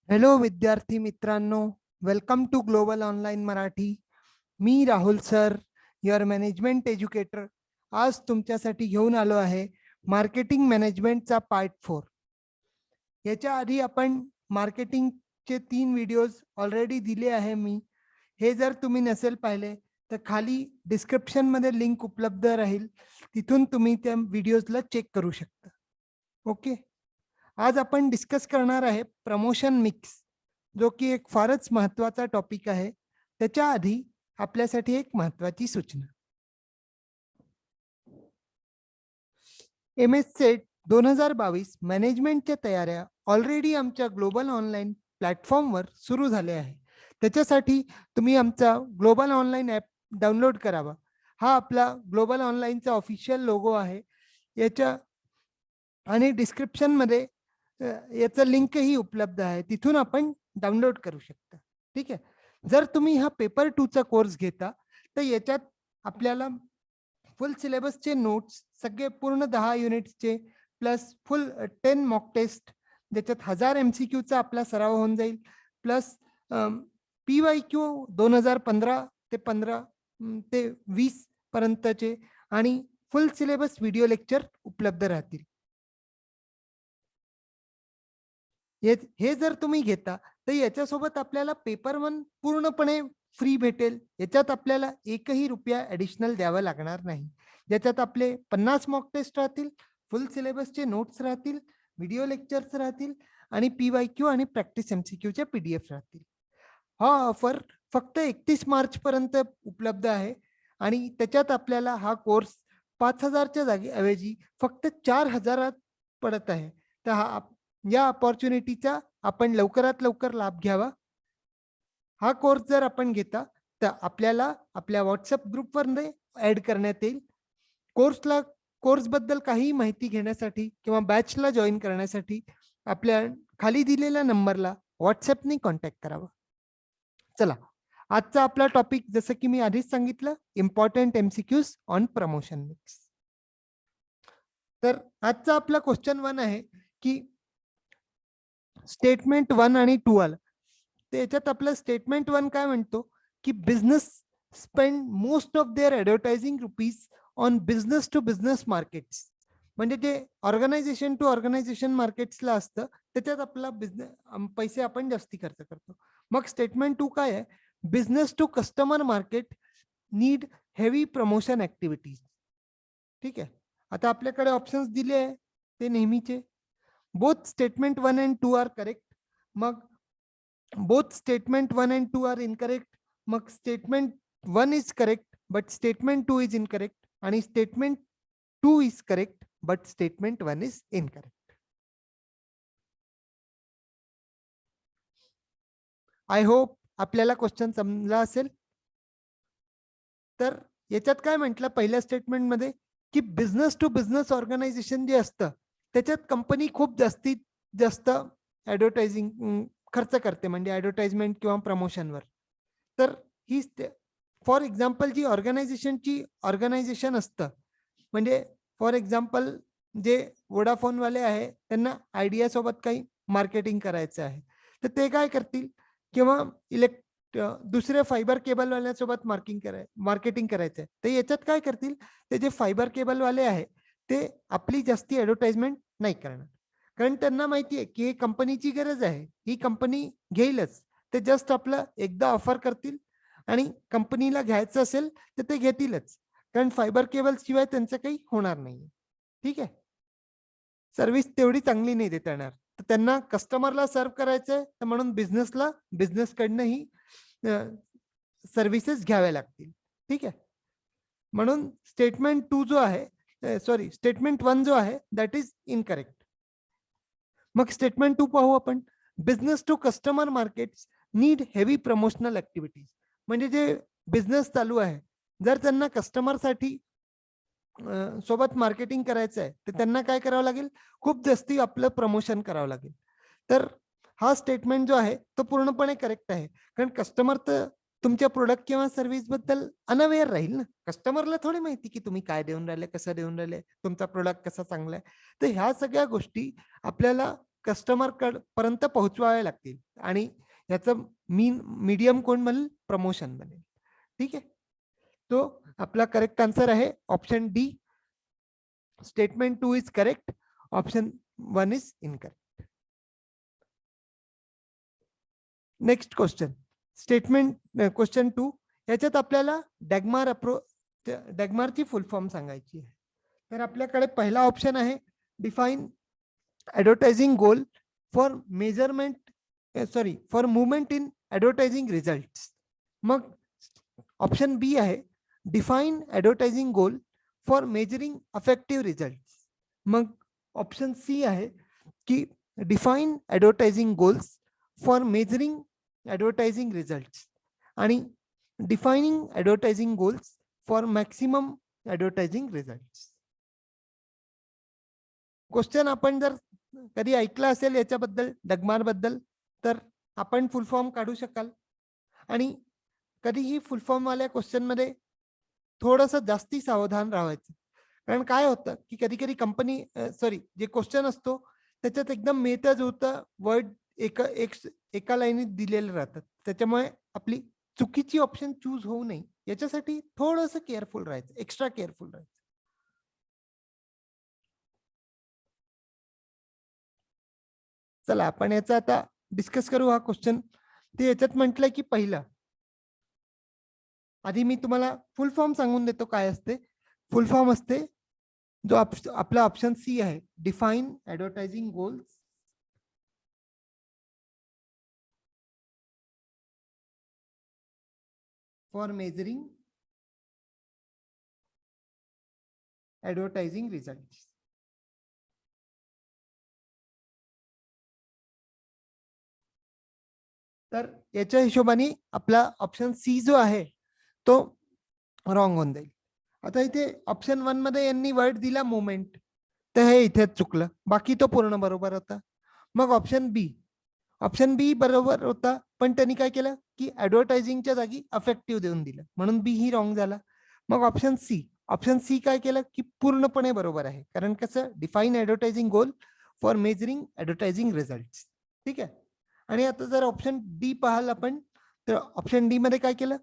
Hello विद्यार्थी मित्रांनो, welcome to global online Marathi. मी Rahul sir, your management educator. आज तुमच्यासाठी घेऊन आलो आहे मार्केटिंग मॅनेजमेंटचा पार्ट 4. याच्या आधी आपण मार्केटिंगचे 3 व्हिडिओज ऑलरेडी दिले आहे. हे जर तुम्ही नसेल पाहिले तर खाली डिस्क्रिप्शनमध्ये लिंक उपलब्ध राहील, तिथून तुम्ही त्या व्हिडिओजला चेक करू शकता. ओके, आज आपण डिस्कस करणार आहे प्रमोशन मिक्स, जो की एक फारच महत्वाचा टॉपिक आहे. त्याच्या आधी आपल्यासाठी एक महत्वाची सूचना. MS सेट 2022 मॅनेजमेंटच्या तयाऱ्या ऑलरेडी आमच्या ग्लोबल ऑनलाईन प्लॅटफॉर्मवर सुरू झाल्या आहे. त्याच्यासाठी तुम्ही आमचा ग्लोबल ऑनलाईन ॲप डाउनलोड करावा. हा आपला ग्लोबल ऑनलाईनचा ऑफिशियल लोगो आहे. याच्या आणि डिस्क्रिप्शनमध्ये याचा लिंकही उपलब्ध आहे, तिथून आपण डाउनलोड करू शकता. ठीक आहे. जर तुम्ही हा पेपर 2 चा कोर्स घेता तर याच्यात आपल्याला फुल सिलेबसचे नोट्स, सगळे पूर्ण 10 युनिट्सचे प्लस फुल 10 मॉक टेस्ट, ज्याच्यात 1000 MCQ चा आपला सराव होऊन जाईल, प्लस PYQ 2015 ते 15 ते 20 पर्यंतचे आणि फुल सिलेबस व्हिडिओ लेक्चर उपलब्ध राहतील. हे जर तुम्ही घेता तर याच्यासोबत आपल्याला पेपर 1 पूर्णपणे फ्री भेटेल. याच्यात आपल्याला एकही रुपया ॲडिशनल द्यावा लागणार नाही. ज्याच्यात आपले 50 मॉक टेस्ट राहतील, फुल सिलेबसचे नोट्स राहतील, व्हिडिओ लेक्चर्स राहतील आणि PYQ आणि प्रॅक्टिस MCQ चे PDF राहतील. हा ऑफर फक्त 31 मार्च पर्यंत उपलब्ध आहे आणि त्याच्यात आपल्याला हा कोर्स 5000 च्या ऐवजी फक्त 4000 पडत आहे. तर या अपॉर्च्युनिटीचा आपण लवकरात लवकर लाभ घ्यावा. हा कोर्स जर आपण घेता तर आपल्याला आपल्या व्हॉट्सअप ग्रुपवर ऍड करण्यात येईल. कोर्स बद्दल काही माहिती घेण्यासाठी किंवा बॅचला जॉईन करण्यासाठी आपल्या खाली दिलेल्या नंबरला व्हॉट्सअपने कॉन्टॅक्ट करावा. चला, आजचा आपला टॉपिक जसं की मी आधीच सांगितलं, important MCQs on promotion mix. तर आजचा आपला क्वेश्चन 1 आहे की स्टेटमेंट 1 आणि 2 आलं. त्याच्यात आपलं स्टेटमेंट 1 काय म्हणतो की business spend most of their advertising rupees on business to business markets. म्हणजे जे ऑर्गनायझेशन टू ऑर्गनायझेशन मार्केट्सला असतं त्याच्यात आपला पैसे आपण जास्ती खर्च करतो. मग स्टेटमेंट 2 काय आहे? Business to customer market need heavy promotion activities. ठीक आहे. आता आपल्याकडे ऑप्शन्स दिले आहे ते नेहमीचे. Both statement 1 and 2 are correct. मग both statement 1 and 2 are incorrect. मग statement 1 is correct but statement 2 is incorrect आणि statement 2 is correct but statement 1 is incorrect. I hope आपल्याला क्वेश्चन समजला असेल. तर याच्यात काय म्हटलं पहिल्या स्टेटमेंट मध्ये की बिझनेस टू बिझनेस ऑर्गनायझेशन जे असतं त्याच्यात कंपनी खूप जास्तीत जास्त ॲडव्हर्टायझिंग खर्च करते, म्हणजे ॲडव्हर्टाइजमेंट किंवा प्रमोशनवर. तर ही फॉर एक्झाम्पल जी ऑर्गनायझेशन असतं, म्हणजे फॉर एक्झाम्पल जे वोडाफोनवाले आहे त्यांना आयडिया सोबत काही मार्केटिंग करायचं आहे तर ते काय करतील, किंवा दुसऱ्या फायबर केबलवाल्यासोबत मार्केटिंग करायचं आहे तर याच्यात काय करतील, ते जे फायबर केबलवाले आहे ते आपली जास्ती ॲडव्हर्टाइजमेंट नाही करणार, कारण त्यांना माहिती आहे की ही कंपनीची गरज आहे, ही कंपनी घेईलच. ते जस्ट आपलं एकदा ऑफर करतील आणि कंपनीला घ्यायचं असेल तर ते घेतीलच, कारण फायबर केबल शिवाय त्यांचं काही होणार नाही. ठीक आहे. सर्व्हिस तेवढी चांगली नाही देता येणार, तर त्यांना कस्टमरला सर्व्ह करायचंय, तर म्हणून बिझनेसकडनंही सर्व्हिसेस घ्याव्या लागतील. ठीक आहे. म्हणून स्टेटमेंट 2 जो आहे, स्टेटमेंट 1 जो आहे दॅट इज इनकरेक्ट. मग स्टेटमेंट 2 पाहू आपण. Business to customer markets need heavy promotional activities. म्हणजे जे बिझनेस चालू आहे, जर त्यांना कस्टमरसाठी सोबत मार्केटिंग करायचं आहे तर त्यांना काय करावं लागेल, खूप जास्ती आपलं प्रमोशन करावं लागेल. तर हा स्टेटमेंट जो आहे तो पूर्णपणे करेक्ट आहे, कारण कस्टमर तर तुमच्या प्रोडक्ट किंवा सर्व्हिस बद्दल अनअवेअर राहील ना. कस्टमरला थोडी माहिती की तुम्ही काय देऊन राहिले, कसं देऊन राहिले, तुमचा प्रोडक्ट कसा चांगला आहे. तर ह्या सगळ्या गोष्टी आपल्याला कस्टमर पर्यंत पोहोचवावे लागतील आणि याचं मीडियम कोण बनेल, प्रमोशन बनेल. ठीक आहे, तो आपला करेक्ट आन्सर आहे option D. Statement 2 is correct, option 1 is incorrect. Next question, statement question 2. याच्यात आपल्याला डॅगमारची फुल फॉर्म सांगायची आहे. तर आपल्याकडे पहिला ऑप्शन आहे define advertising goal for movement in advertising results. मग ऑप्शन बी आहे define advertising goal for measuring affective results. मग ऑप्शन सी आहे की define advertising goals for measuring advertising results आणि defining advertising goals for maximum advertising results. Question आपण जर कधी ऐकला असेल याच्याबद्दल, डगमार बद्दल, तर आपण फुल फॉर्म काढू शकाल. आणि कधीही फुल फॉर्म वाल्या क्वेश्चन मध्ये थोडंसं जास्ती सावधान राहायचं. कारण काय होतं की कधी कधी कंपनी जे क्वेश्चन असतो त्याच्यात एकदम मिळतं जुळतं वर्ड एका लाईनीत दिलेले राहतात. त्याच्यामुळे आपली चुकीची ऑप्शन चूज होऊ नये याच्यासाठी थोडंसं केअरफुल राहायचं, एक्स्ट्रा केअरफुल राहायचं. चला आपण याचा आता डिस्कस करू हा क्वेश्चन. ते याच्यात म्हटलंय की पहिला, आधी मी तुम्हाला फुल फॉर्म सांगून देतो काय असते. फुल फॉर्म असते जो आपला ऑप्शन सी आहे, define advertising goals for measuring advertising results. तर याच्या हिशोबाने आपला ऑप्शन सी जो आहे तो रॉंग होऊन जाईल. आता इथे ऑप्शन 1 मध्ये यांनी वर्ड दिला मुवमेंट, तर हे इथेच चुकलं, बाकी तो पूर्ण बरोबर होता. मग ऑप्शन बी बरोबर होता, पण त्यांनी काय केलं की ॲडव्हर्टायझिंगच्या जागी अफेक्टिव्ह देऊन दिलं, म्हणून बी ही रॉंग झाला. मग ऑप्शन सी काय केलं की पूर्णपणे बरोबर आहे, कारण कसं define advertising goal for measuring advertising results. ठीक आहे. आणि आता जर ऑप्शन डी पाहाल आपण, तर ऑप्शन डी मध्ये काय केलं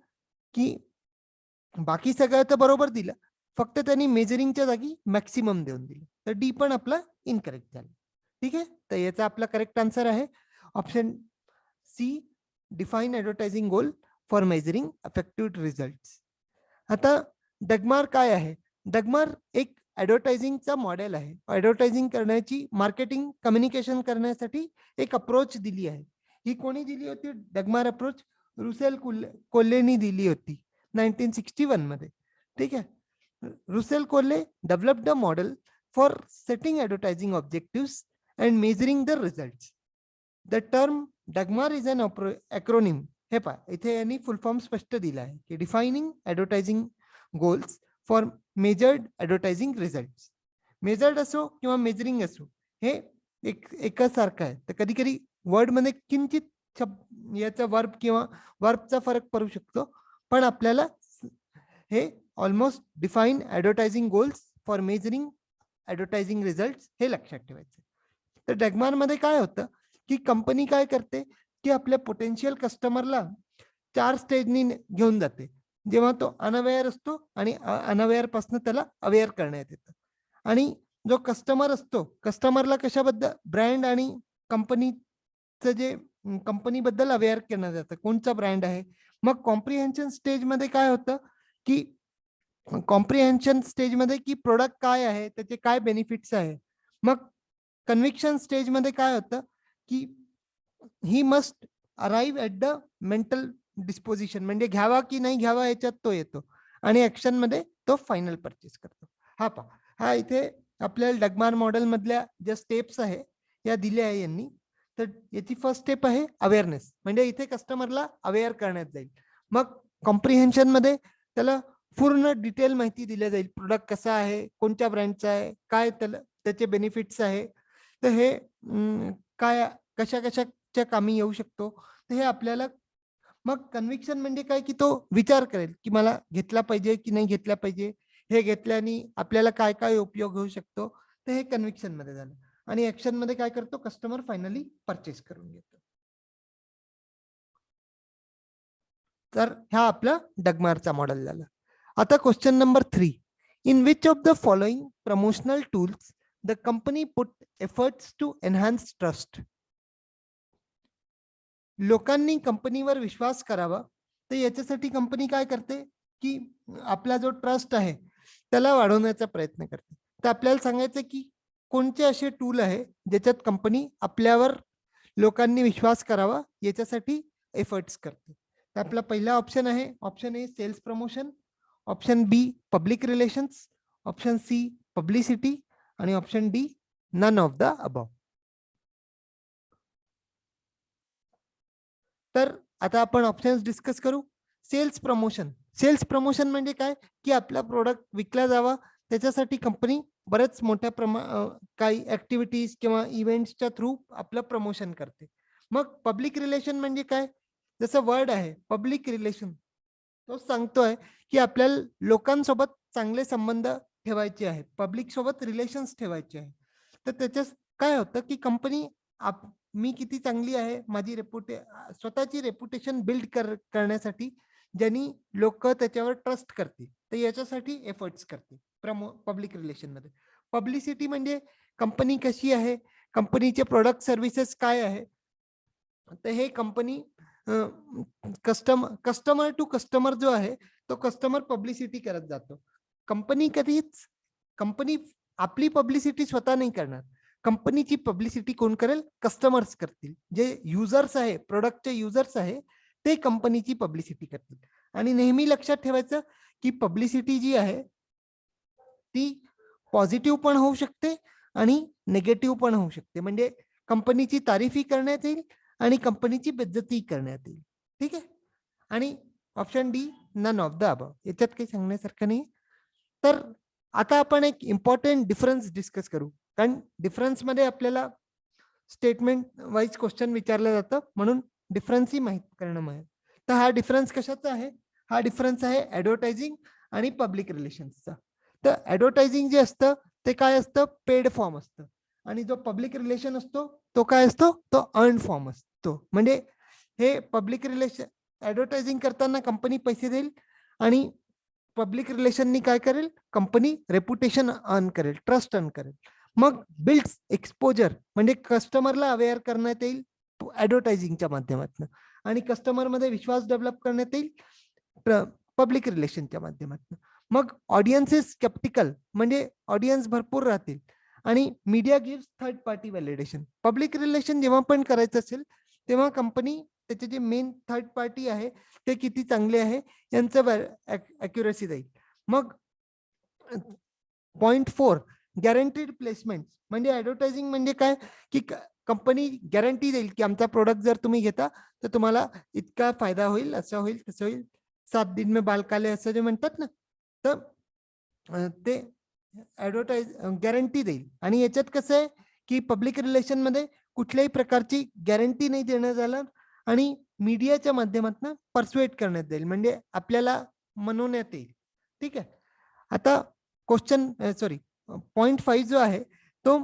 की बाकी सगळं तर बरोबर दिलं, फक्त त्यांनी मेजरिंगच्या जागी मॅक्सिमम देऊन दिलं, तर डी पण आपला इनकरेक्ट झाला. ठीक आहे, तर याचा आपला करेक्ट आन्सर आहे option C, define advertising goal for measuring affective results. आता डगमार काय आहे? डगमार एक ॲडव्हर्टायझिंगचा मॉडेल आहे. ॲडव्हर्टायझिंग करण्याची, मार्केटिंग कम्युनिकेशन करण्यासाठी एक अप्रोच दिली आहे. ही कोणी दिली होती डगमार अप्रोच? रुसेल कोल्हेनी दिली होती 1961 मध्ये. ठीक आहे. Russell Colley developed a model for setting advertising objectives and measuring the results. The term DAGMAR is an acronym. हे पहा, इथे यांनी फुल फॉर्म स्पष्ट दिला आहे की defining advertising goals for measured advertising results. Measured असो किंवा मेजरिंग असो, हे एकच सारखं आहे. तर कधी कधी वर्ड मध्ये किंचित याचा वर्ब किंवा वर्बचा फरक पडू शकतो, पण आपल्याला हे almost define advertising goals for measuring advertising results हे लक्षात ठेवायचं. तर डगमार मध्ये काय होतं की कंपनी काय करते की आपल्या पोटेन्शियल कस्टमरला 4 स्टेजनी घेऊन जाते. जेव्हा तो अनअवेअर असतो आणि अनअवेअर पासून त्याला अवेअर करण्यात येतं. आणि जो कस्टमर असतो, कस्टमरला कशाबद्दल, ब्रँड आणि कंपनीचं जे कंपनीबद्दल अवेअर केलं जातं, कोणचा ब्रँड आहे. मग कॉम्प्रिहेन्शन स्टेज मध्ये काय होतं की कॉम्प्रिहेन्शन स्टेज मध्ये की प्रोडक्ट काय आहे, त्याचे काय बेनिफिट्स आहे. मग कन्व्हिक्शन स्टेज मध्ये काय होतं की he must arrive at the mental disposition, म्हणजे घ्यावा की नाही घ्यावा याच्यात तो येतो आणि ऍक्शन मध्ये तो फायनल परचेस करतो. हा पहा, हा इथे आपल्याला डगमार मॉडेल मधल्या ज्या स्टेप्स आहे या दिल्या आहे यांनी. तर याची फर्स्ट स्टेप आहे अवेअरनेस, म्हणजे इथे कस्टमरला अवेअर करण्यात जाईल. मग कॉम्प्रिहेन्शन मध्ये त्याला पूर्ण डिटेल माहिती दिली जाईल, प्रोडक्ट कसा आहे, कोणत्या ब्रँडचा आहे, काय त्याचे बेनिफिट्स आहे, तर हे काय कशा कशाच्या कामी येऊ शकतो, तर हे आपल्याला. मग कन्व्हिक्शन म्हणजे काय की तो विचार करेल की मला घेतला पाहिजे की नाही घेतला पाहिजे, हे घेतल्याने आपल्याला काय काय उपयोग होऊ शकतो, तर हे कन्व्हिक्शन मध्ये झालं. आणि ऍक्शन मध्ये काय करतो, कस्टमर फायनली परचेस करून घेतो. तर हा आपला डगमारचा मॉडेल झाला. आता question number 3, in which of the following promotional tools the company put efforts to enhance trust. लोकांनी कंपनीवर विश्वास करावा, तर याच्यासाठी कंपनी काय करते की आपला जो ट्रस्ट आहे त्याला वाढवण्याचा प्रयत्न करते. तर आपल्याला सांगायचं की कोणते असे टूल आहे ज्याच्यात कंपनी आपल्यावर लोकांनी विश्वास करावा याच्यासाठी एफर्ट्स करते. तर आपला पहिला ऑप्शन आहे, option A sales promotion, option B public relations, option C publicity आणि option D none of the above. तर आता आपण ऑप्शन्स डिस्कस करू. Sales promotion. सेल्स प्रमोशन म्हणजे काय की आपला प्रोडक्ट विकला जावा त्याच्यासाठी कंपनी बरेच मोठ्या काही ऍक्टिव्हिटीज किंवा इव्हेंट्सच्या थ्रू आपलं प्रमोशन करते. मग पब्लिक रिलेशन म्हणजे काय, जसं वर्ड आहे पब्लिक रिलेशन, तो सांगतोय की आपल्याला लोकांसोबत चांगले संबंध ठेवायचे आहेत, पब्लिक सोबत रिलेशन्स ठेवायचे आहे. तर त्याच्यात काय होतं की कंपनी मी किती चांगली आहे, माझी स्वतःची रेप्युटेशन बिल्ड करण्यासाठी ज्यांनी लोक त्याच्यावर ट्रस्ट करतील, तर याच्यासाठी एफर्ट्स करते पब्लिक रिलेशन मध्ये. पब्लिसिटी म्हणजे कंपनी कशी आहे, कंपनीचे प्रोडक्ट सर्व्हिसेस काय आहे, तर हे कंपनी कस्टमर टू कस्टमर जो आहे तो कस्टमर पब्लिसिटी करत जातो. कंपनी आपली पब्लिसिटी स्वतः नाही करणार, कंपनीची पब्लिसिटी कोण करेल, कस्टमर्स करतील. जे युजर्स आहे, प्रोडक्टचे युजर्स आहे, ते कंपनीची पब्लिसिटी करतील. आणि नेहमी लक्षात ठेवायचं की पब्लिसिटी जी आहे ती पॉझिटिव्ह पण होऊ शकते आणि नेगेटिव्ह पण होऊ शकते. म्हणजे कंपनीची तारीफही करण्यात येईल आणि कंपनीची बेइज्जती करण्यात येईल. ठीक आहे. आणि option D none of the above, याच्यात काही सांगण्यासारखं नाही. तर आता आपण एक इम्पॉर्टंट डिफरन्स डिस्कस करू, कारण डिफरन्स मध्ये आपल्याला स्टेटमेंट वाईज क्वेश्चन विचारलं जातं, म्हणून डिफरन्स ही माहित करणं मिळेल. तर हा डिफरन्स कशाचा आहे, हा डिफरन्स आहे ऍडव्हर्टायझिंग आणि पब्लिक रिलेशन्सचा. तर ऍडव्हर्टायझिंग जे असतं ते काय असतं, पेड फॉर्म असतं, आणि जो पब्लिक रिलेशन असतो तो काय असतो, तो अर्न फॉर्म असतो. म्हणजे हे पब्लिक रिलेशन ऍडव्हर्टायझिंग करताना कंपनी पैसे देईल आणि पब्लिक रिलेशननी काय करेल, कंपनी रेप्युटेशन अर्न करेल, ट्रस्ट अर्न करेल. मग बिल्ड्स एक्सपोजर म्हणजे कस्टमरला अवेअर करण्यात येईल ऍडव्हर्टायझिंगच्या माध्यमातून, आणि कस्टमर मध्ये विश्वास डेव्हलप करण्यात येईल पब्लिक रिलेशनच्या माध्यमातून. मग ऑडियन्स इज स्केप्टिकल म्हणजे ऑडियन्स भरपूर राहतील, आणि media gives third party validation. Public relation जेव्हा पण करायचं असेल तेव्हा कंपनी त्याचे जे मेन थर्ड पार्टी आहे ते किती चांगले आहे यांचं अॅक्युरेसी देईल. मग पॉइंट 4 गॅरंटीड प्लेसमेंट म्हणजे ऍडव्हर्टायझिंग म्हणजे काय की कंपनी गॅरंटी देईल की आमचा प्रोडक्ट जर तुम्ही घेता तर तुम्हाला इतका फायदा होईल, असं होईल, तसं होईल, 7 दिन में बाल काले असं जे म्हणतात ना, तर ते ऍडव्हर्टाइज गॅरंटी देईल. आणि याच्यात कसं आहे की पब्लिक रिलेशन मध्ये कुठल्याही प्रकारची गॅरंटी नाही देण्यात आलं, आणि मीडियाच्या माध्यमातून परसुएट करण्यात येईल, म्हणजे आपल्याला मनवण्यात येईल. ठीक आहे. आता पॉइंट 5 जो आहे तो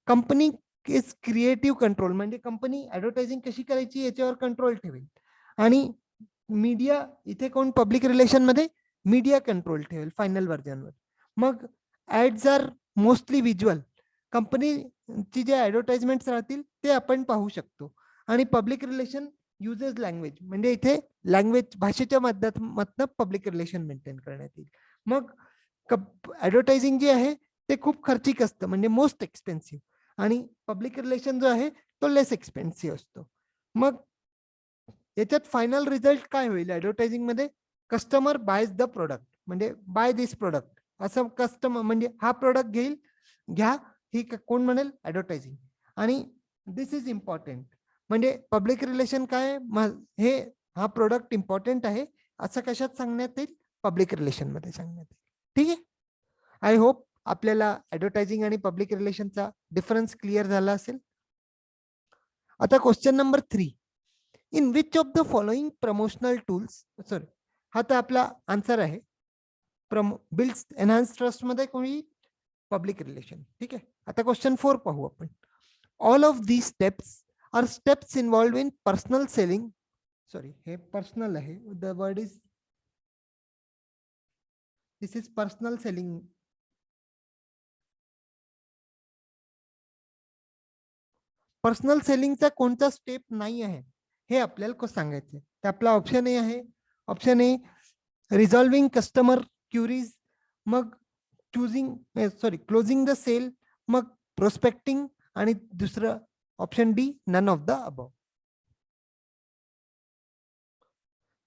कंपनी इज क्रिएटिव्ह कंट्रोल म्हणजे कंपनी ऍडव्हर्टायझिंग कशी करायची याच्यावर कंट्रोल ठेवेल, आणि मीडिया इथे कोण पब्लिक रिलेशन मध्ये मीडिया कंट्रोल ठेवेल फायनल व्हर्जनवर. मग ऍड्स आर मोस्टली विज्युअल, कंपनीची जे ऍडव्हर्टाइजमेंट्स राहतील ते आपण पाहू शकतो, आणि पब्लिक रिलेशन युजेस लँग्वेज म्हणजे इथे लँग्वेज भाषेच्या माध्यमातून पब्लिक रिलेशन मेंटेन करण्यात येईल. मग ऍडव्हर्टायझिंग जे आहे ते खूप खर्चिक असतं म्हणजे मोस्ट एक्सपेन्सिव्ह, आणि पब्लिक रिलेशन जो आहे तो लेस एक्सपेन्सिव्ह असतो. मग याच्यात फायनल रिझल्ट काय होईल ऍडव्हर्टायझिंग मध्ये, कस्टमर बायज द प्रोडक्ट म्हणजे बाय दिस प्रोडक्ट, असं कस्टमर म्हणजे हा प्रोडक्ट घ्या ही कोण म्हणेल, ऍडव्हर्टायझिंग. आणि दिस इज इम्पॉर्टंट म्हणजे पब्लिक रिलेशन काय हे हा प्रोडक्ट इम्पॉर्टंट आहे असं कशात सांगण्यात येईल, पब्लिक रिलेशन मध्ये सांगण्यात येईल. ठीक आहे. आय होप आपल्याला ऍडव्हर्टायझिंग आणि पब्लिक रिलेशनचा डिफरन्स क्लिअर झाला असेल. आता question number 3, in which of the following promotional tools, sorry हा तर आपला आन्सर आहे, बिल्ड्स एनहान्स ट्रस्ट मध्ये कोणी पब्लिक रिलेशन. ठीक आहे. आता क्वेश्चन 4 पाहू आपण. All of these steps are steps involved in personal selling. Sorry, हे personal आहे. The word is, this is personal selling. Personal सेलिंगचा कोणता स्टेप नाही आहे हे आपल्याला सांगायचं. तर आपला ऑप्शन ए आहे. Option A resolving customer queries, मग क्लोजिंग द सेल, मग प्रोस्पेक्टिंग, आणि दुसरं option D none of the above.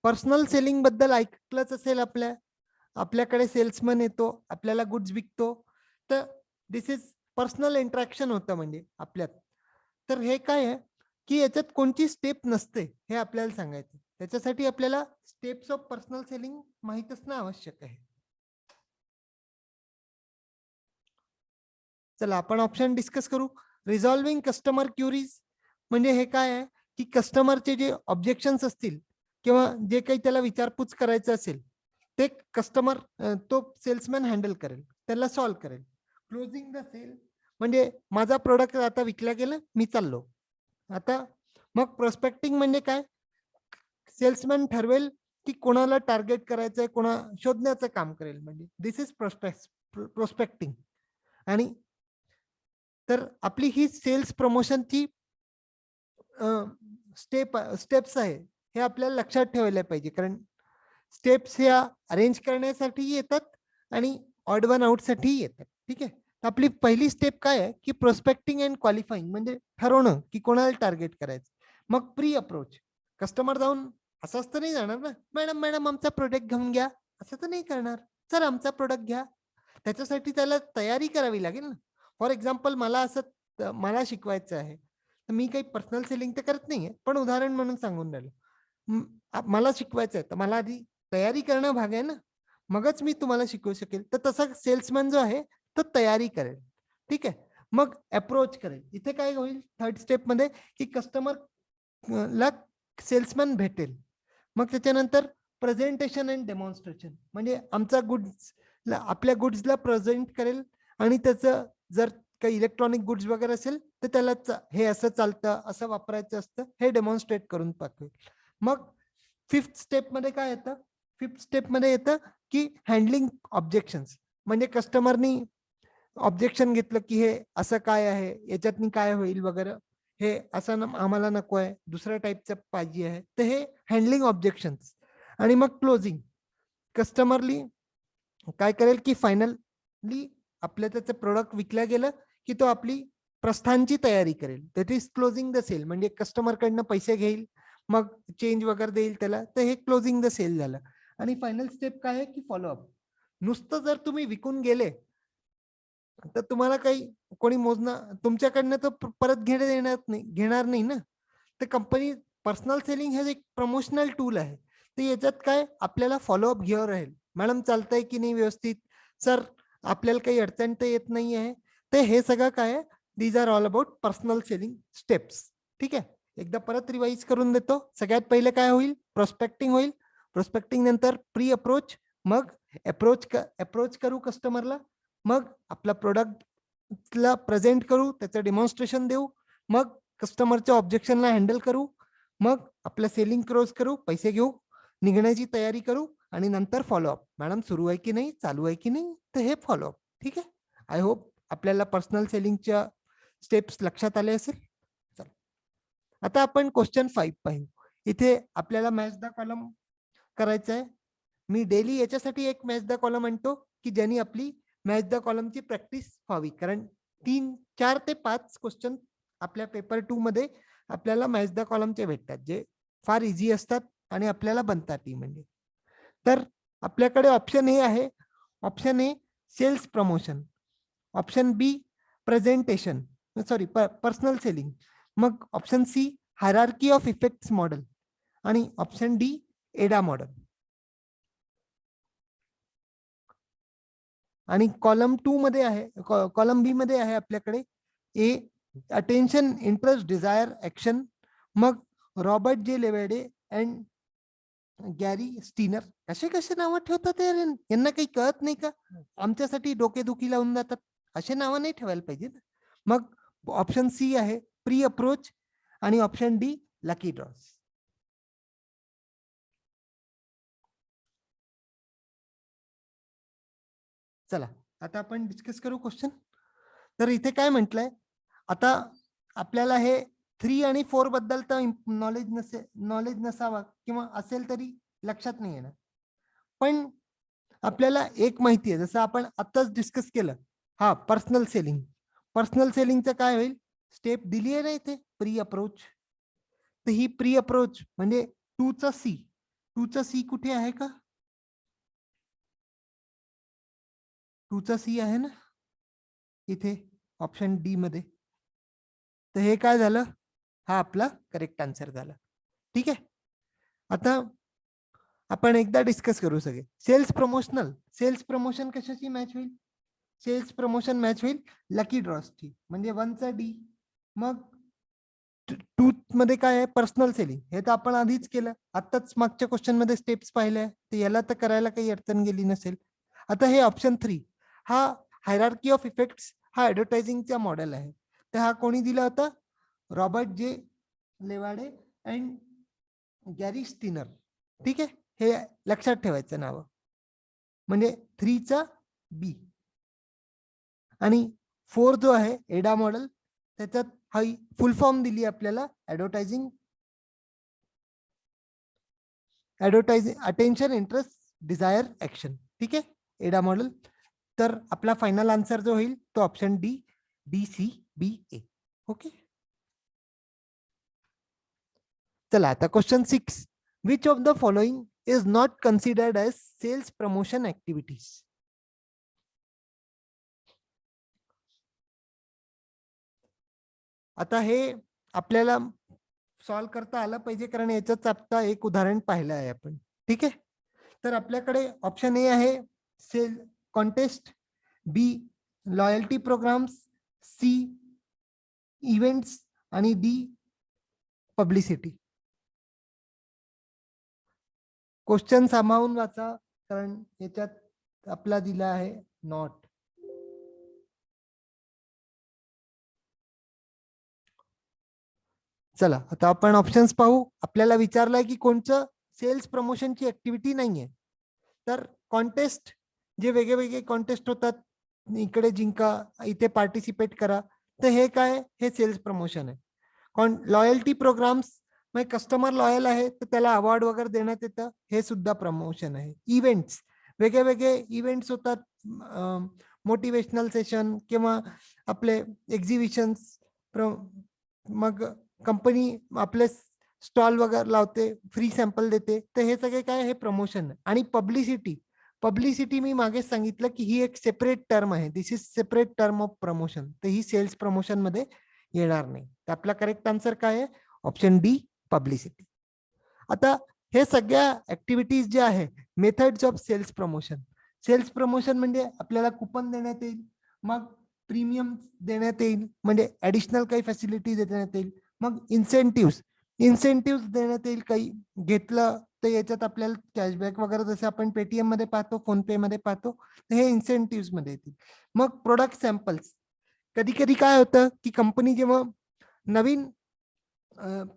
Personal selling बद्दल ऐकलंच असेल आपल्याकडे सेल्समन येतो, आपल्याला गुड्स विकतो, तर दिस इज पर्सनल इंटरॅक्शन होतं म्हणजे आपल्यात. तर हे काय आहे की याच्यात कोणती स्टेप नसते हे आपल्याला सांगायचं. त्याच्यासाठी आपल्याला स्टेप्स ऑफ पर्सनल सेलिंग माहित असणं आवश्यक आहे. चला आपण ऑप्शन डिस्कस करू. रिझॉल्विंग कस्टमर क्युरीज म्हणजे हे काय आहे की कस्टमरचे जे ऑब्जेक्शन्स असतील किंवा जे काही त्याला विचारपूस करायचं असेल ते कस्टमर तो सेल्समॅन हँडल करेल, त्याला सॉल्व्ह करेल. क्लोजिंग द सेल म्हणजे माझा प्रोडक्ट आता विकला गेला, मी चाललो आता. मग प्रोस्पेक्टिंग म्हणजे काय, सेल्समॅन ठरवेल की कोणाला टार्गेट करायचंय, कोणा शोधण्याचं काम करेल, म्हणजे दिस इज प्रोस्पेक्टिंग. आणि तर आपली ही सेल्स प्रमोशनची स्टेप्स आहे हे आपल्याला लक्षात ठेवायला पाहिजे, कारण स्टेप्स ह्या अरेंज करण्यासाठी येतात आणि ऑड वन आउट साठी येतात. ठीक आहे. आपली पहिली स्टेप काय आहे की प्रोस्पेक्टिंग अँड क्वालिफाईंग म्हणजे ठरवणं की कोणाला टार्गेट करायचं. मग प्री अप्रोच, कस्टमर जाऊन असंच तर नाही जाणार ना, मॅडम मॅडम आमचा प्रोडक्ट घेऊन घ्या, असं तर नाही करणार. सर आमचा प्रोडक्ट घ्या. त्याच्यासाठी त्याला तयारी करावी लागेल ना. फॉर एक्झाम्पल मला शिकवायचं आहे, तर मी काही पर्सनल सेलिंग तर करत नाहीये, पण उदाहरण म्हणून सांगून राहिलो. मला शिकवायचं आहे तर मला आधी तयारी करणं भाग आहे ना, मगच मी तुम्हाला शिकवू शकेल. तर तसा सेल्समॅन जो आहे तो तयारी करेल. ठीक आहे. मग अप्रोच करेल. इथे काय होईल थर्ड स्टेप मध्ये की कस्टमर ला सेल्समॅन भेटेल. मग त्याच्यानंतर प्रेझेंटेशन अँड डेमॉन्स्ट्रेशन म्हणजे आमचा गुड्स आपल्या गुड्सला प्रेझेंट करेल, आणि त्याचं जर काही इलेक्ट्रॉनिक गुड्स वगैरे असेल तर त्याला हे असं चालतं, असं वापरायचं असतं, हे डेमॉन्स्ट्रेट करून पाठवेल. मग फिफ्थ स्टेप मध्ये काय येतं, फिफ्थ स्टेप मध्ये येतं की हँडलिंग ऑब्जेक्शन्स म्हणजे कस्टमरनी ऑब्जेक्शन घेतलं की हे असं काय आहे, याच्यातनी काय होईल वगैरे, हे असं आम्हाला नको आहे, दुसऱ्या टाईपचं पाहिजे आहे, तर हे हँडलिंग ऑब्जेक्शन्स. आणि मग क्लोजिंग, कस्टमरली काय करेल की फायनली आपल्या त्याचं प्रोडक्ट विकल्या गेलं की तो आपली प्रस्थानची तयारी करेल. That is closing the sale म्हणजे कस्टमर कडनं पैसे घेईल, मग चेंज वगैरे देईल त्याला, तर हे क्लोजिंग द सेल झालं. आणि फायनल स्टेप काय आहे की फॉलोअप. नुसतं जर तुम्ही विकून गेले तर तुम्हाला काही कोणी मोजणं तुमच्याकडनं तर परत घेणार नाही ना. तर कंपनी पर्सनल सेलिंग हे एक प्रमोशनल टूल आहे. तर याच्यात काय आपल्याला फॉलोअप घ्यावं राहील, मॅडम चालतंय की नाही व्यवस्थित, सर आपल्याला काही अडचण तर येत नाही आहे. तर हे सगळं काय आहे, these are all about personal selling steps. ठीक आहे. एकदा परत रिवाइज करून देतो. सगळ्यात पहिले काय होईल, प्रोस्पेक्टिंग होईल. प्रोस्पेक्टिंग नंतर प्री अप्रोच, मग अप्रोच करू कस्टमरला, मग आपला प्रोडक्टला प्रेझेंट करू, त्याचं डेमॉन्स्ट्रेशन देऊ, मग कस्टमरच्या ऑब्जेक्शनला हँडल करू, मग आपलं सेलिंग क्लोज करू, पैसे घेऊ, निघण्याची तयारी करू, आणि नंतर फॉलोअप, मॅडम सुरू आहे की नाही, चालू आहे की नाही, तर हे फॉलोअप. ठीक आहे. आय होप आपल्याला पर्सनल सेलिंगच्या स्टेप्स लक्षात आले असेल. चला आता आपण क्वेश्चन 5 पाहू. इथे आपल्याला मॅच द कॉलम करायचं आहे. मी डेली याच्यासाठी एक मॅच द कॉलम आणतो की ज्यांनी आपली मॅच द कॉलमची प्रॅक्टिस व्हावी, कारण 4 ते 5 क्वेश्चन आपल्या पेपर 2 मध्ये आपल्याला मॅच द कॉलमचे भेटतात, जे फार इझी असतात आणि आपल्याला बनतात ती म्हणजे. तर आपल्याकडे ऑप्शन ए आहे. Option A sales promotion, option B presentation, sorry personal selling, मग option C hierarchy of effects model, आणि ऑप्शन डी एडा मॉडेल. आणि कॉलम 2 मध्ये आहे, कॉलम बी मध्ये आहे आपल्याकडे A attention, interest, desire, action, मग Robert J Lavidge and Gary Steiner. कसे कसे नावं ठेवतात यार, यांना काही कळत नाही का, आमच्यासाठी डोकेदुखी लावून जातात. असे नावं नाही ठेवायला पाहिजे ना. मग ऑप्शन सी आहे प्री अप्रोच आणि ऑप्शन डी लकी ड्रॉस. चला आता आपण डिस्कस करू क्वेश्चन. तर इथे काय म्हटलंय, आता आपल्याला हे 3 आणि 4 बद्दल तर नॉलेज नसावा किंवा असेल तरी लक्षात नाही येणार. पण आपल्याला एक माहिती आहे, जसं आपण आताच डिस्कस केलं, हा पर्सनल सेलिंग. पर्सनल सेलिंगचं काय होईल, स्टेप दिली आहे ना इथे प्री अप्रोच. तर ही प्री अप्रोच म्हणजे 2चा सी कुठे आहे का? 2चा सी आहे ना इथे ऑप्शन डी मध्ये. तर हे काय झालं, हा आपला करेक्ट आन्सर झाला. ठीक आहे. आता आपण एकदा डिस्कस करू सगळे. सेल्स प्रमोशन कशाची मॅच होईल? सेल्स प्रमोशन मॅच होईल लकी ड्रॉसची, म्हणजे 1चा डी. मग 2 मध्ये काय आहे, पर्सनल सेलिंग. हे तर आपण आधीच केलं, आताच मागच्या क्वेश्चन मध्ये स्टेप्स पाहिल्या, तर याला तर करायला काही अडचण गेली नसेल. आता हे ऑप्शन 3, हा हायरार्की ऑफ इफेक्ट्स, हा ऍडव्हर्टायझिंगचा मॉडेल आहे. तर हा कोणी दिला होता? रॉबर्ट जे लेवाडे अँड गॅरी स्टिनर. ठीक आहे, हे लक्षात ठेवायचं नाव. म्हणजे 3चा बी. आणि 4 जो आहे एडा मॉडेल, त्याच्यात हा फुल फॉर्म दिली आपल्याला advertising attention interest desire action. ठीक आहे, एडा मॉडेल. तर आपला फायनल आन्सर जो होईल तो ऑप्शन डी, DCBA. ओके. चला आता question 6, which of the following is not considered as sales promotion activities? आता हे आपल्याला सॉल्व करता आलं पाहिजे, कारण याच्याच आता एक उदाहरण पाहिलं आहे आपण. ठीक आहे. तर आपल्याकडे ऑप्शन ए आहे सेल कॉन्टेस्ट, बी लॉयल्टी प्रोग्राम्स, सी इव्हेंट्स आणि डी पब्लिसिटी. क्वेश्चन सांभाळून वाचा, कारण याच्यात आपला दिला आहे नॉट. चला आता आपण ऑप्शन्स पाहू. आपल्याला विचारलंय की कोणचं सेल्स प्रमोशनची ऍक्टिव्हिटी नाहीये. तर कॉन्टेस्ट, जे वेगळे कॉन्टेस्ट होतात, इकडे जिंका, इथे पार्टिसिपेट करा, तर हे काय, हे सेल्स प्रमोशन आहे. लॉयल्टी प्रोग्राम्स, म्हणजे कस्टमर लॉयल आहे तर त्याला अवॉर्ड वगैरे देण्यात येतं, हे सुद्धा प्रमोशन आहे. इव्हेंट्स, वेगळे इव्हेंट्स होतात, मोटिवेशनल सेशन किंवा आपले एक्झिबिशन्स, मग कंपनी आपले स्टॉल वगैरे लावते, फ्री सॅम्पल देते, तर हे सगळे काय, हे प्रमोशन. आणि पब्लिसिटी मी मागे सांगितलं की ही एक सेपरेट टर्म आहे, this is separate term of promotion, तर ही सेल्स प्रमोशन मध्ये येणार नाही. तर आपला करेक्ट आन्सर काय आहे, ऑप्शन डी, पब्लिसिटी. आता हे सगळ्या ऍक्टिव्हिटीज जे आहे methods of sales promotion. Sales promotion म्हणजे आपल्याला कुपन देण्यात येईल, मग प्रीमियम देण्यात येईल, म्हणजे ऍडिशनल काही फॅसिलिटी देण्यात येईल, मग इन्सेंटिव्ह देण्यात येईल, काही घेतलं तर याच्यात आपल्याला कॅशबॅक वगैरे जसे आपण पेटीएम मध्ये पाहतो, फोन पे मध्ये पाहतो, तर हे इन्सेंटिव्ह मध्ये येतील. मग प्रोडक्ट सॅम्पल्स, कधी कधी काय होतं की कंपनी जेव्हा नवीन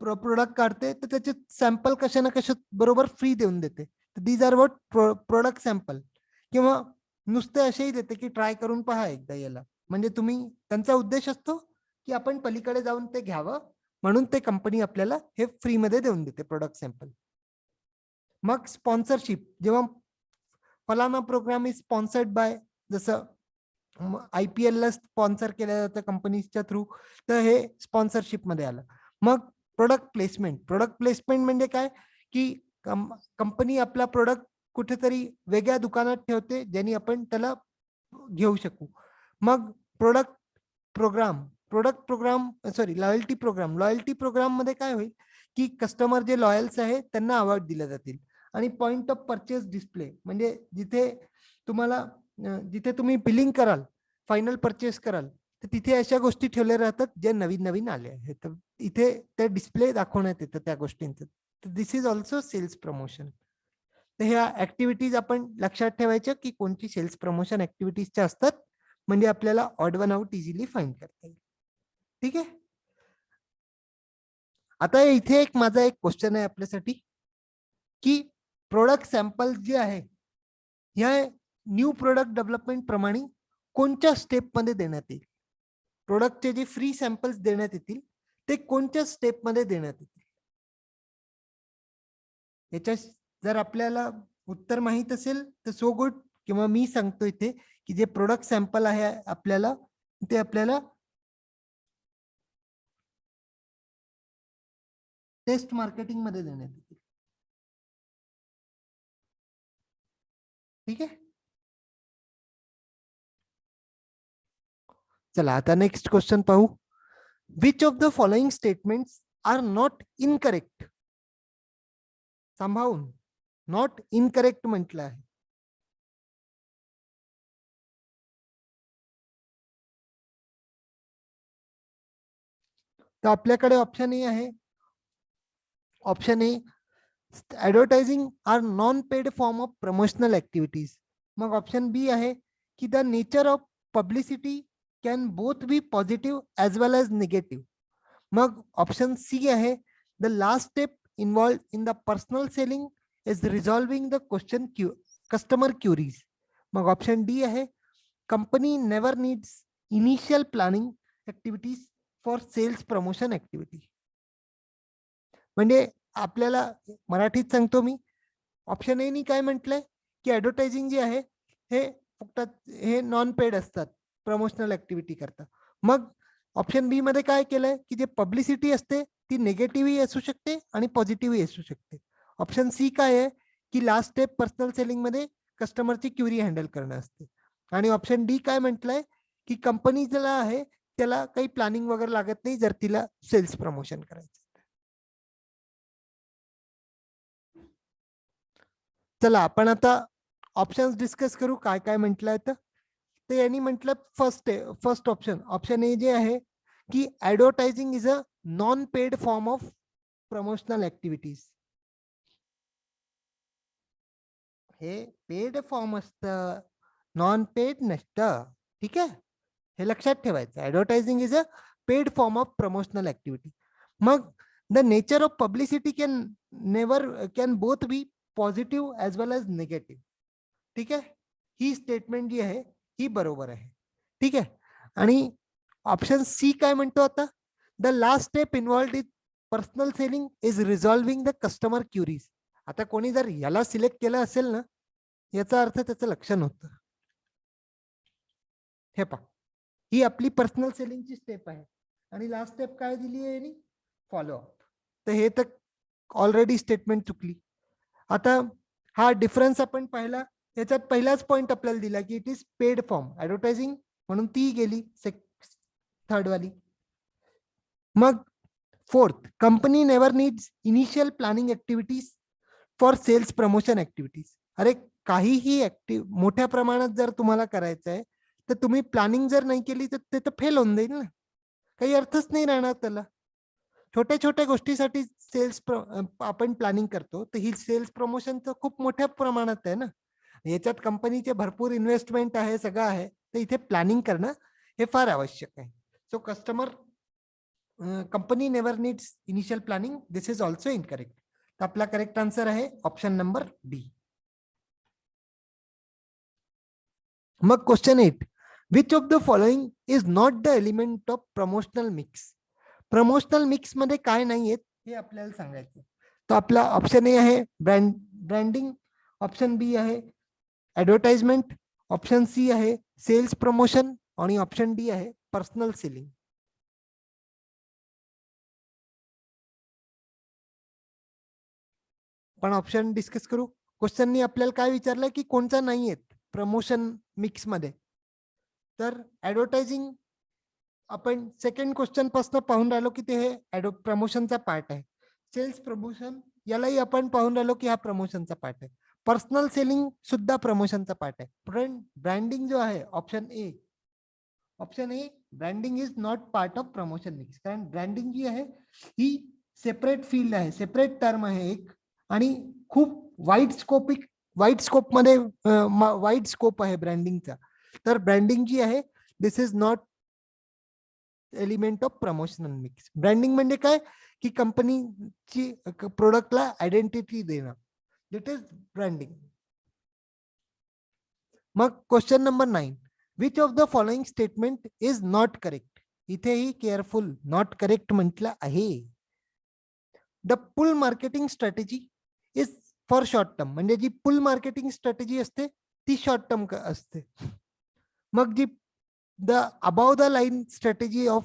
प्रोडक्ट काढते तर त्याचे सॅम्पल कशा ना कशा बरोबर फ्री देऊन देते, these are what product sample. किंवा नुसते असेही देते की ट्राय करून पहा एकदा याला, म्हणजे तुम्ही, त्यांचा उद्देश असतो की आपण पलीकडे जाऊन ते घ्यावं, म्हणून ते कंपनी आपल्याला हे फ्री मध्ये देऊन देते प्रोडक्ट सॅम्पल. मग स्पॉन्सरशिप, जेव्हा फलाना प्रोग्राम इज स्पॉन्सर्ड बाय, जसं IPL ला स्पॉन्सर केलं जातं कंपनीच्या थ्रू, तर हे स्पॉन्सरशिप मध्ये आलं. मग प्रोडक्ट प्लेसमेंट म्हणजे काय, की कंपनी आपला प्रोडक्ट कुठेतरी वेगळ्या दुकानात ठेवते ज्यांनी आपण त्याला घेऊ शकू. मग लॉयल्टी प्रोग्राम मध्ये काय होईल की कस्टमर जे लॉयल्स आहे त्यांना अवॉर्ड दिले जातील. आणि पॉइंट ऑफ परचेस डिस्प्ले, म्हणजे जिथे तुम्ही बिलिंग कराल, फायनल परचेस कराल, तर तिथे अशा गोष्टी ठेवल्या राहतात जे नवीन नवीन आले आहेत, तर इथे ते डिस्प्ले दाखवण्यात येतं त्या गोष्टींचं. तर this is also cells promotion. तर ह्या ऍक्टिव्हिटीज आपण लक्षात ठेवायच्या की कोणती सेल्स प्रमोशन ऍक्टिव्हिटीजच्या असतात, म्हणजे आपल्याला odd one out easily find करता येईल. ठीक आहे. आता इथे एक माझा एक क्वेश्चन आहे आपल्यासाठी की प्रोडक्ट सॅम्पल जे आहे या न्यू प्रोडक्ट डेव्हलपमेंट प्रमाणे कोणत्या स्टेप मध्ये देण्यात येईल. प्रोडक्टचे जे फ्री सॅम्पल्स देण्यात येतील ते कोणत्या स्टेप मध्ये देण्यात येतील. याच्या जर आपल्याला उत्तर माहित असेल तर सो गुड, किंवा मी सांगतो इथे की जे प्रोडक्ट सॅम्पल आहे आपल्याला ते आपल्याला टेस्ट मार्केटिंग मध्ये देण्यात येतील. ठीक आहे. चला आता नेक्स्ट क्वेश्चन पाहू. Which of the following statements are not incorrect. सांभाळून नॉट इनकरेक्ट म्हटलं आहे. तर आपल्याकडे ऑप्शन ए आहे. Option A, advertising are non paid form of promotional activities. मग ऑप्शन बी आहे की the nature of publicity can both be positive as well as negative. मग ऑप्शन सी आहे the last step involve in the personal selling is resolving the question customer queries. मग option D आहे company never needs initial planning activities for sales promotion activity. म्हणजे आपल्याला मराठीत सांगतो मी, option A नी काय म्हटलंय की ऍडव्हर्टायझिंग जे आहे हे फक्त हे नॉन पेड असतात प्रमोशनल ऍक्टिव्हिटी करता. मग ऑप्शन बी मध्ये काय केलंय की जे पब्लिसिटी असते ती निगेटिव्ह असू शकते आणि पॉझिटिव्ह असू शकते. ऑप्शन सी काय आहे की लास्ट स्टेप पर्सनल सेलिंग मध्ये कस्टमरची क्युरी हँडल करणं असते. आणि ऑप्शन डी काय म्हटलंय की कंपनी ज्याला आहे त्याला काही प्लॅनिंग वगैरे लागत नाही जर तिला सेल्स प्रमोशन करायचं. चला आपण आता ऑप्शन्स डिस्कस करू काय काय म्हटलंय. तर यांनी म्हटलं फर्स्ट ऑप्शन ए जे आहे की advertising is a non paid form of promotional activities. हे पेड फॉर्म असतं, नॉन पेड नसतं. ठीक आहे, हे लक्षात ठेवायचं. Advertising is a paid form of promotional activity. मग the nature of publicity can both be positive as well as negative. ठीक आहे, ही स्टेटमेंट जी आहे ही बरोबर आहे. ठीक आहे. आणि ऑप्शन सी काय म्हणतो आता, the last step involved in personal selling is resolving the customer queries. आता कोणी जर याला सिलेक्ट केलं असेल ना, याचा अर्थ त्याचं लक्ष नव्हतं. हे पहा, ही आपली पर्सनल सेलिंगची स्टेप आहे आणि लास्ट स्टेप काय दिली आहे, फॉलोअप. तर हे तर ऑलरेडी स्टेटमेंट चुकली. आता हा डिफरन्स आपण पाहिला. याच्यात पहिलाच पॉइंट आपल्याला दिला की it is paid form advertising, म्हणून ती गेली थर्ड वाली. मग fourth, company never needs initial planning activities for sales promotion activities. अरे काहीही मोठ्या प्रमाणात जर तुम्हाला करायचं आहे तर तुम्ही प्लॅनिंग जर नाही केली तर ते तर फेल होऊन जाईल ना, काही अर्थच नाही राहणार त्याला. छोट्या छोट्या गोष्टीसाठी सेल्स आपण प्लॅनिंग करतो तर ही सेल्स प्रमोशनचं खूप मोठ्या प्रमाणात आहे ना. याच्यात कंपनीचे भरपूर इन्व्हेस्टमेंट आहे, सगळं आहे. तर इथे प्लॅनिंग करणं हे फार आवश्यक आहे. So company never needs initial planning, this is also incorrect. तर आपला करेक्ट आन्सर आहे ऑप्शन नंबर डी. मग question 8, which of the following is not the element of promotional mix. Promotional mix मध्ये काय नाहीये हे आपल्याला सांगायचं. तर आपला ऑप्शन ए आहे ब्रँडिंग, ऑप्शन बी आहे ऍडव्हर्टाइजमेंट, ऑप्शन सी आहे सेल्स प्रमोशन आणि ऑप्शन डी आहे पर्सनल सेलिंग. पण ऑप्शन डिस्कस करू. क्वेश्चननी आपल्याला काय विचारलं की कोणता नाहीये प्रमोशन मिक्स मध्ये. तर ऍडव्हर्टायझिंग आपण सेकंड क्वेश्चन पासून पाहून राहिलो की ते हे प्रमोशनचा पार्ट आहे. सेल्स प्रमोशन यालाही आपण पाहून राहिलो की हा प्रमोशनचा पार्ट आहे. पर्सनल सेलिंग सुद्धा प्रमोशनचा पार्ट आहे. ब्रँडिंग जो आहे option A branding is not part of promotion mix. कारण ब्रँडिंग जी आहे ही सेपरेट फील्ड आहे, सेपरेट टर्म आहे एक, आणि खूप वाईट स्कोप आहे ब्रँडिंगचा. तर ब्रँडिंग जी आहे this is not element of promotional mix. Branding म्हणजे काय की कंपनीची प्रोडक्टला आयडेंटिटी देणं, इट इज ब्रँडिंग. मग question number 9, which of the following statement is not correct. इथेही केअरफुल, नॉट करेक्ट म्हटलं आहे. The pull marketing strategy is for short term, म्हणजे जी पुल मार्केटिंग स्ट्रॅटेजी असते ती शॉर्ट टर्म असते. मग जी the above the line strategy of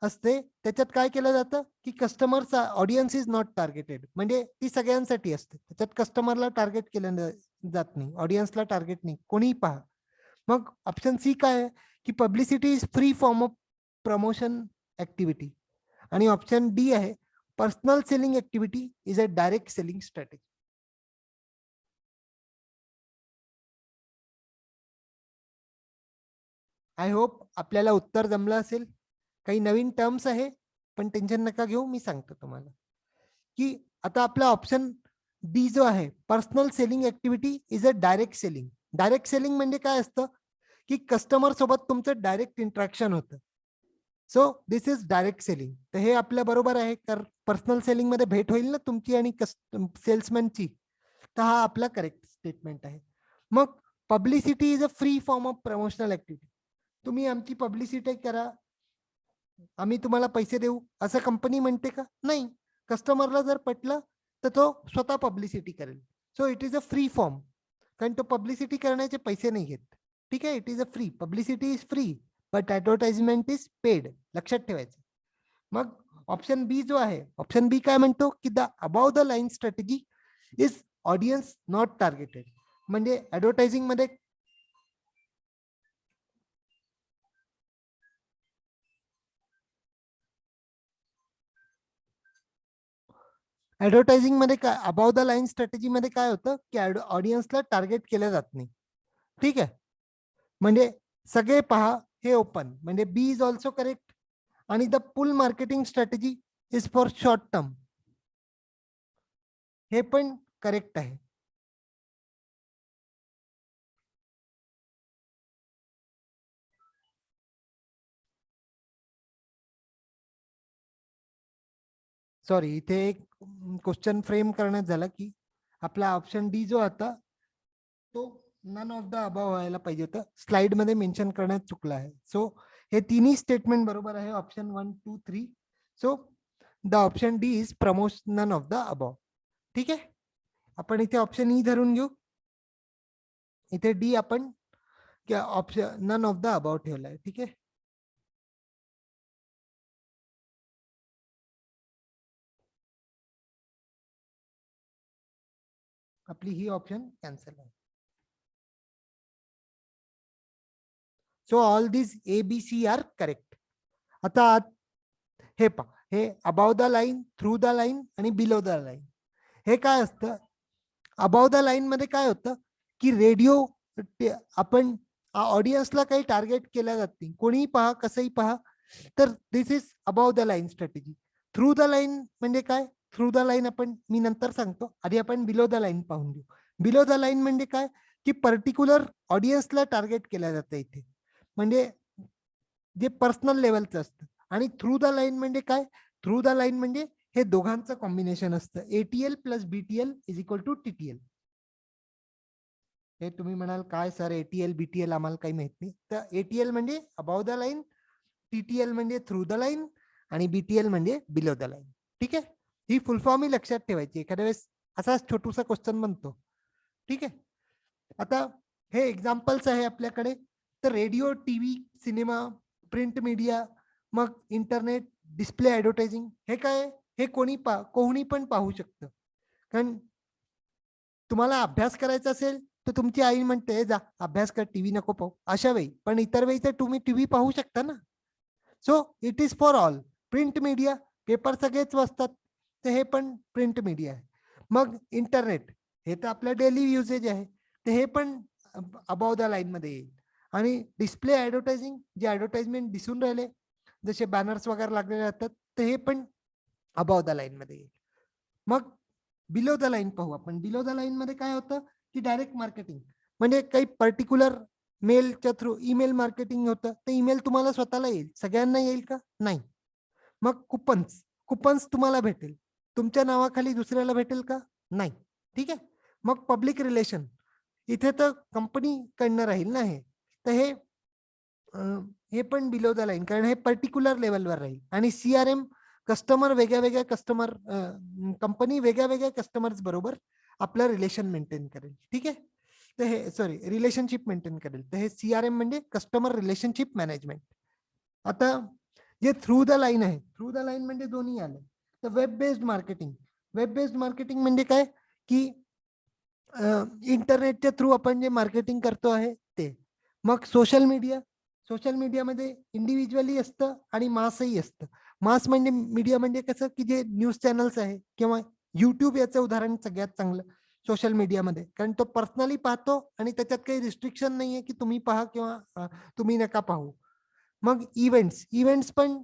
असते त्याच्यात काय केलं जातं की कस्टमरचा ऑडियन्स इज नॉट टार्गेटेड, म्हणजे ती सगळ्यांसाठी असते, त्याच्यात कस्टमरला टार्गेट केलं जात नाही, ऑडियन्सला टार्गेट नाही, कोणीही पहा. मग ऑप्शन सी काय आहे की publicity is free form of promotion activity. आणि ऑप्शन डी आहे personal selling activity is a direct selling strategy. I hope आपल्याला उत्तर जमलं असेल. काही नवीन टर्म्स आहे पण टेन्शन नका घेऊ, मी सांगतो तुम्हाला की आता आपला ऑप्शन डी जो आहे personal selling activity is a direct selling. Direct selling म्हणजे काय असतं की कस्टमर सोबत तुमचं डायरेक्ट इंटरॅक्शन होतं. So this is direct selling. तर हे आपल्या बरोबर आहे, कारण पर्सनल सेलिंग मध्ये भेट होईल ना तुमची आणि सेल्समॅनची. तर हा आपला करेक्ट स्टेटमेंट आहे. मग publicity is a free form of promotional activity. तुम्ही आमची पब्लिसिटी करा, आम्ही तुम्हाला पैसे देऊ, असं कंपनी म्हणते का? नाही. कस्टमरला जर पटलं तर तो स्वतः पब्लिसिटी करेल. So it is a free form, कारण तो पब्लिसिटी करण्याचे पैसे नाही घेत. ठीक आहे, it is a free, publicity is free but advertisement is paid, लक्षात ठेवायचं. मग ऑप्शन बी जो आहे, ऑप्शन बी काय म्हणतो की the above the line strategy is audience not targeted, म्हणजे ऍडव्हर्टायझिंग मध्ये ऍडव्हर्टायझिंग मध्ये काय अबाव द लाईन स्ट्रॅटेजी मध्ये काय होतं की ऑडियन्सला टार्गेट केलं जात नाही. ठीक आहे, म्हणजे सगळे पहा हे ओपन, म्हणजे बी इज ऑल्सो करेक्ट. आणि the pull marketing strategy is for short term, हे पण करेक्ट आहे. सॉरी, इथे एक क्वेश्चन फ्रेम करण्यात झाला की आपला ऑप्शन डी जो होता तो नन ऑफ द अबाव व्हायला पाहिजे होतं, स्लाइड मध्ये मेन्शन करण्यात चुकलं आहे. सो हे तिन्ही स्टेटमेंट बरोबर आहे, option 1, 2, 3. So the option D is promote none of the above. ठीक आहे, आपण इथे ऑप्शन ई धरून घेऊ. इथे डी आपण option none of the above ठेवलाय. ठीक आहे, आपली ही ऑप्शन कॅन्सल आहे. So all this A B C are correct. आता हे पहा, हे above the line, through the line आणि बिलो द लाईन, हे काय असतं? अबाव द लाईन मध्ये काय होतं की रेडिओ आपण ऑडियन्सला काही टार्गेट केल्या जात नाही, कोणीही पहा कसंही पहा, तर this is above the line strategy. Through the line म्हणजे काय? थ्रू द लाईन आपण मी नंतर सांगतो, आधी आपण बिलो द लाईन पाहून घेऊ. बिलो द लाईन म्हणजे काय की पर्टिक्युलर ऑडियन्सला टार्गेट केल्या जातं इथे, म्हणजे जे पर्सनल लेवलचं असतं. आणि थ्रू द लाईन म्हणजे काय? थ्रू द लाईन म्हणजे हे दोघांचं कॉम्बिनेशन असतं, ATL plus BTL is equal to TTL. हे तुम्ही म्हणाल काय सर एटीएल बीटीएल आम्हाला काही माहित नाही, तर एटीएल म्हणजे अबाव द लाईन, टीटीएल म्हणजे थ्रू द लाईन आणि बीटीएल म्हणजे बिलो द लाईन. ठीक आहे, ही फुल फॉर्म ही लक्षात ठेवायची, एखाद्या वेळेस असाच छोटूसा क्वेश्चन बनतो. ठीक आहे, आता हे एक्झाम्पल्स आहे आपल्याकडे. तर radio, TV, cinema, print media, मग इंटरनेट, डिस्प्ले ऍडव्हर्टायझिंग, हे काय? हे कोणी पण पाहू शकतं. कारण तुम्हाला अभ्यास करायचा असेल तर तुमची आई म्हणते जा अभ्यास कर, टीव्ही नको पाहू, अशा वेळी. पण इतर वेळी तर तुम्ही टीव्ही पाहू शकता ना. So it is for all. Print media, paper सगळेच वाचतात, तर हे पण प्रिंट मीडिया आहे. मग इंटरनेट, हे तर आपलं डेली युजेज आहे, तर हे पण अबाव द लाईन मध्ये येईल. आणि डिस्प्ले ऍडव्हर्टायझिंग, जे ऍडव्हर्टाइजमेंट दिसून राहिले जसे बॅनर्स वगैरे लागलेले राहतात, तर हे पण अबाव द लाईन मध्ये येईल. मग बिलो द लाईन पाहू आपण. बिलो द लाईन मध्ये काय होतं की डायरेक्ट मार्केटिंग, म्हणजे काही पर्टिक्युलर मेलच्या थ्रू ईमेल मार्केटिंग होतं, तर ईमेल तुम्हाला स्वतःला येईल, सगळ्यांना येईल का? नाही. मग कुपन्स, कुपन्स तुम्हाला भेटेल, तुमच्या नावाखाली दुसऱ्याला भेटेल का? नाही. ठीक आहे. मग पब्लिक रिलेशन, इथे तर कंपनी कडनं राहील ना हे, तर हे पण बिलो द लाईन, कारण हे पर्टिक्युलर लेवलवर राहील. आणि CRM, कस्टमर वेगळ्या वेगळ्या कस्टमर, कंपनी वेगळ्या वेगळ्या कस्टमर्स बरोबर आपलं रिलेशन मेंटेन करेल. ठीक आहे. तर हे सॉरी रिलेशनशिप मेंटेन करेल, तर हे CRM म्हणजे कस्टमर रिलेशनशिप मॅनेजमेंट. आता जे थ्रू द लाईन आहे, थ्रू द लाईन म्हणजे दोन्ही आलं. तर web based marketing, web based marketing म्हणजे काय की इंटरनेटच्या थ्रू आपण जे मार्केटिंग करतो आहे ते. मग सोशल मीडिया, सोशल मीडियामध्ये इंडिव्हिज्युअली असतं आणि मासही असतं. मास म्हणजे मीडिया म्हणजे कसं की जे न्यूज चॅनल्स आहे किंवा युट्यूब याचं उदाहरण सगळ्यात चांगलं सोशल मीडियामध्ये, कारण तो पर्सनली पाहतो आणि त्याच्यात काही रिस्ट्रिक्शन नाहीये की तुम्ही पहा किंवा तुम्ही नका पाहू. मग इव्हेंट्स, इव्हेंट्स पण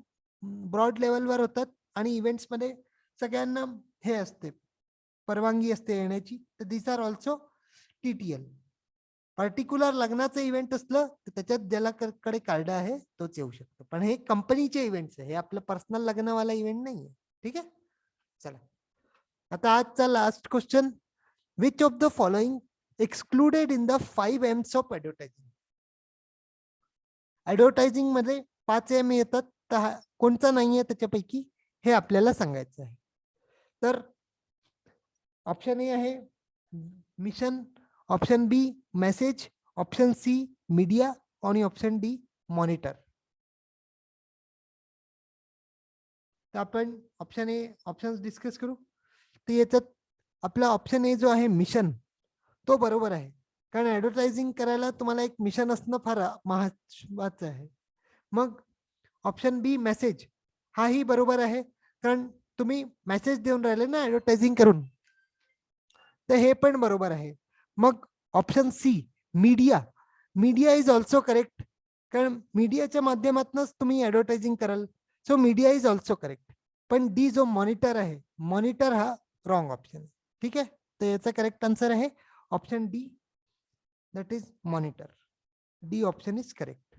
ब्रॉड लेवलवर होतात आणि इव्हेंट्समध्ये सगळ्यांना हे असते, परवानगी असते येण्याची, तर दिस आर ऑल्सो TTL. पर्टिक्युलर लग्नाचं इव्हेंट असलं तर त्याच्यात ज्याला कडे कार्ड आहे तोच येऊ शकतो, पण हे कंपनीचे इव्हेंट्स आहे, हे आपलं पर्सनल लग्नवाला इव्हेंट नाहीये. ठीक आहे. चला, आता आजचा last question, which of the following excluded in the 5 M's of advertising. Advertising मध्ये 5 M येतात, तर कोणता नाहीये त्याच्यापैकी हे आपल्याला सांगायचं आहे. तर ऑप्शन ए आहे मिशन, ऑप्शन बी मेसेज, ऑप्शन सी मीडिया आणि ऑप्शन डी मॉनिटर. तर आपण ऑप्शन ए ऑप्शन डिस्कस करू. तर याच्यात आपला ऑप्शन ए जो आहे मिशन, तो बरोबर आहे, कारण ऍडव्हर्टायझिंग करायला तुम्हाला एक मिशन असणं फार महत्वाचं आहे. मग ऑप्शन बी मेसेज, हाही बरोबर आहे, कारण तुम्ही मेसेज देऊन राहिले ना ऍडव्हर्टायझिंग करून, तर हे पण बरोबर आहे. मग option C media, media is also correct, कारण मीडियाच्या माध्यमातूनच तुम्ही ऍडव्हर्टायझिंग कराल, so media is also correct. पण डी जो मॉनिटर आहे, मॉनिटर हा रॉंग ऑप्शन आहे. ठीक आहे. तर याचा करेक्ट आन्सर आहे option D, that is monitor. D option is correct.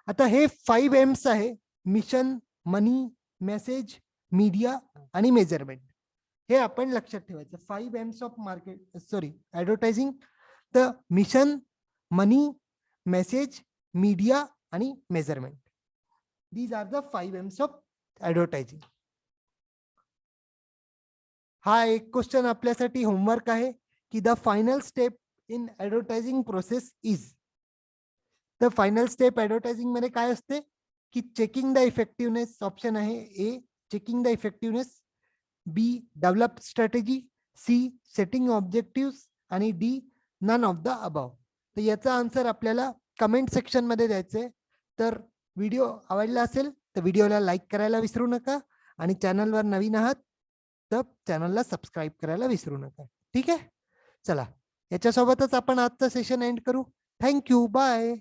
आता हे 5 M's आहे, मिशन, मनी, मेसेज, मीडिया आणि मेजरमेंट. हे आपण लक्षात ठेवायचं. 5 M's of market sorry advertising, तर मिशन, मनी, मेसेज, मीडिया आणि measurement. These are the 5 M's of advertising. हा एक क्वेश्चन आपल्यासाठी होमवर्क आहे की the final step in advertising process is. तर फायनल स्टेप ऍडव्हर्टायझिंग मध्ये काय असते की चेकिंग द इफेक्टिव्हनेस. ऑप्शन आहे A checking the effectiveness, B develop strategy, C setting objective आणि D none of the above. तर याचा आन्सर आपल्याला कमेंट सेक्शन मध्ये द्यायचंय. तर व्हिडिओ आवडला असेल तर व्हिडिओला लाईक करायला विसरू नका आणि चॅनलवर नवीन आहात तर चॅनलला सबस्क्राईब करायला विसरू नका. ठीक आहे. चला, याच्यासोबतच आपण आजचं सेशन एंड करू. Thank you, bye.